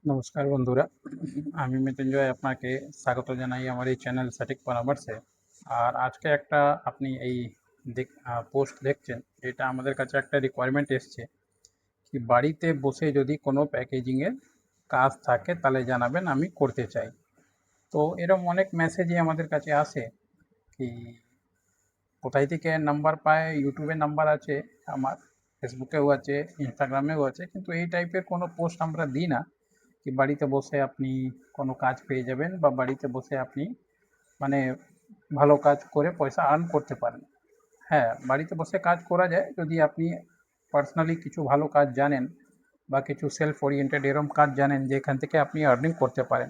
নমস্কার বন্ধুরা, আমি মৃত্যুঞ্জয় আপনাকে স্বাগত জানাই আমার এই চ্যানেল সঠিক পরামর্শে। আর আজকে একটা আপনি এই পোস্ট দেখছেন, এটা আমাদের কাছে একটা রিকোয়ারমেন্ট এসছে কি বাড়িতে বসে যদি কোনো প্যাকেজিংয়ের কাজ থাকে তাহলে জানাবেন, আমি করতে চাই। তো এরকম অনেক মেসেজই আমাদের কাছে আসে কি কোথায় থেকে নাম্বার পায়। ইউটিউবে নাম্বার আছে আমার, ফেসবুকেও আছে, ইনস্টাগ্রামেও আছে, কিন্তু এই টাইপের কোনো পোস্ট আমরা দিই না কি বাড়িতে বসে আপনি কোনো কাজ পেয়ে যাবেন বা বাড়িতে বসে আপনি মানে ভালো কাজ করে পয়সা আর্ন করতে পারেন। হ্যাঁ, বাড়িতে বসে কাজ করা যায় যদি আপনি পার্সোনালি কিছু ভালো কাজ জানেন বা কিছু সেলফ ওরিয়েন্টেড এরম কাজ জানেন যেখান থেকে আপনি আর্নিং করতে পারেন।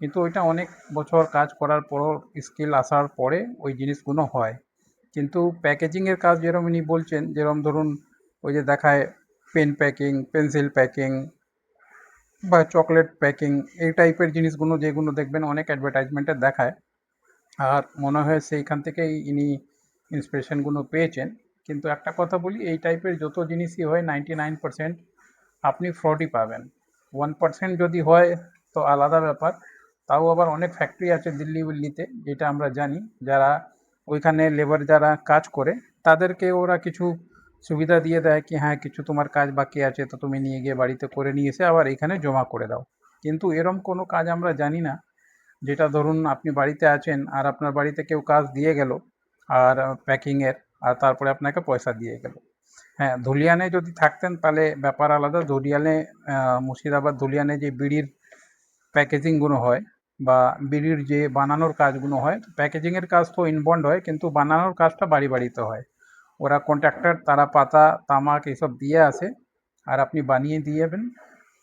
কিন্তু ওইটা অনেক বছর কাজ করার পরও স্কিল আসার পরে ওই জিনিসগুলো হয়। কিন্তু প্যাকেজিংয়ের কাজ যেরকম ইনি বলছেন, যেরকম ধরুন ওই যে দেখায় পেন প্যাকিং, পেন্সিল প্যাকিং বা চকলেট প্যাকিং, এই টাইপের জিনিসগুলো যেগুলো দেখবেন অনেক অ্যাডভার্টাইজমেন্টে দেখায়। আর মনে হয় সেইখান থেকেই ইনি ইন্সপিরেশনগুলো পেয়েছেন। কিন্তু একটা কথা বলি, এই টাইপের যত জিনিসই হয় 99% আপনি ফ্রডই পাবেন। 1% যদি হয় তো আলাদা ব্যাপার। তাও আবার অনেক ফ্যাক্টরি আছে দিল্লিতে, যেটা আমরা জানি, যারা ওইখানে লেবার যারা কাজ করে তাদেরকে ওরা কিছু সুবিধা দিয়ে দেয় কি হ্যাঁ, কিছু তোমার কাজ বাকি আছে তো তুমি নিয়ে গিয়ে বাড়িতে করে নিয়ে এসে আবার এখানে জমা করে দাও। কিন্তু এরম কোনো কাজ আমরা জানি না, যেটা ধরুন আপনি বাড়িতে আছেন আর আপনার বাড়িতে কেউ কাজ দিয়ে গেল আর প্যাকিংয়ের, আর তারপরে আপনাকে পয়সা দিয়ে গেল। হ্যাঁ, ধুলিয়ানে যদি থাকতেন তাহলে ব্যাপার আলাদা। ধুলিয়ানে মুর্শিদাবাদ ধুলিয়ানে যে বিড়ির প্যাকেজিংগুলো হয় বা বিড়ির যে বানানোর কাজগুলো হয়, প্যাকেজিংয়ের কাজ তো ইনবন্ড হয় কিন্তু বানানোর কাজটা বাড়ি বাড়িতে হয়। ওরা কন্ট্রাক্টর, তারা পাতা তামাক এসব দিয়ে আসে আর আপনি বানিয়ে দিয়ে যাবেন।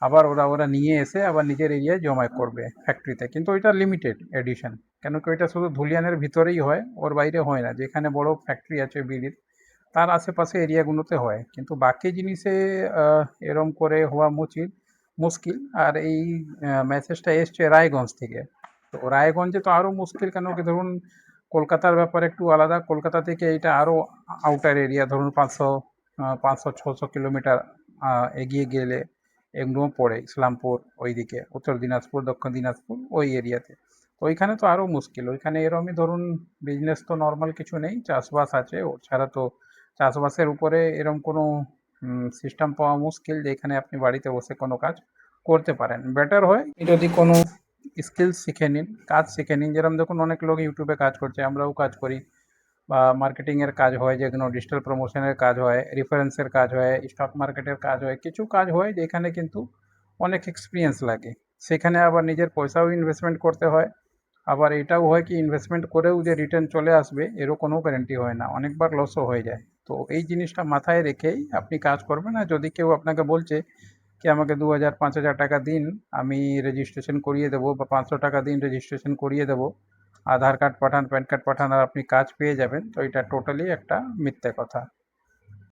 আবার ওরা ওরা নিয়ে এসে আবার নিজের এরিয়ায় জমা করবে ফ্যাক্টরিতে, কিন্তু ওইটা লিমিটেড এডিশন। কেন কি ওইটা শুধু ধুলিয়ানের ভিতরেই হয়, ওর বাইরে হয় না। যেখানে বড় ফ্যাক্টরি আছে বিড়ির তার আশেপাশে এরিয়াগুলোতে হয়, কিন্তু বাকি জিনিসে এরম করে হওয়া মুশকিল। আর এই মেসেজটা এসছে রায়গঞ্জ থেকে। তো রায়গঞ্জে তো আরও মুশকিল, কেন কি ধরুন কলকাতার ব্যাপার একটু আলাদা। কলকাতা থেকে এটা আরও আউটার এরিয়া, ধরুন 500-600 কিলোমিটার এগিয়ে গেলে এগুলো পড়ে ইসলামপুর, ওইদিকে উত্তর দিনাজপুর, দক্ষিণ দিনাজপুর, ওই এরিয়াতে। তো ওইখানে তো আরও মুশকিল। ওইখানে এরমই ধরুন বিজনেস তো নর্মাল কিছু নেই, চাষবাস আছে, ও ছাড়া তো চাষবাসের উপরে এরম কোনো সিস্টেম পাওয়া মুশকিল যে এখানে আপনি বাড়িতে বসে কোনো কাজ করতে পারেন। বেটার হয় যদি কোনো স্কিলস শিখে নিন, কাজ শিখে নিন। যেরকম দেখুন অনেক লোক ইউটিউবে কাজ করছে, আমরাও কাজ করি। বা মার্কেটিংয়ের কাজ হয়, যেগুলো ডিজিটাল প্রমোশনের কাজ হয়, রেফারেন্সের কাজ হয়, স্টক মার্কেটের কাজ হয়, কিছু কাজ হয় যেখানে কিন্তু অনেক এক্সপিরিয়েন্স লাগে। সেখানে আবার নিজের পয়সাও ইনভেস্টমেন্ট করতে হয়। আবার এটাও হয় কি ইনভেস্টমেন্ট করেও যে রিটার্ন চলে আসবে এরও কোনো গ্যারান্টি হয় না, অনেকবার লসও হয়ে যায়। তো এই জিনিসটা মাথায় রেখেই আপনি কাজ করবেন। আর যদি কেউ আপনাকে বলছে কি আমাকে 2,000-5,000 টাকা দিন, আমি রেজিস্ট্রেশন করিয়ে দেবো, বা 500 টাকা দিন রেজিস্ট্রেশন করিয়ে দেবো, আধার কার্ড পাঠান, প্যান কার্ড পাঠান আর আপনি কাজ পেয়ে যাবেন, তো এটা টোটালি একটা মিথ্যে কথা।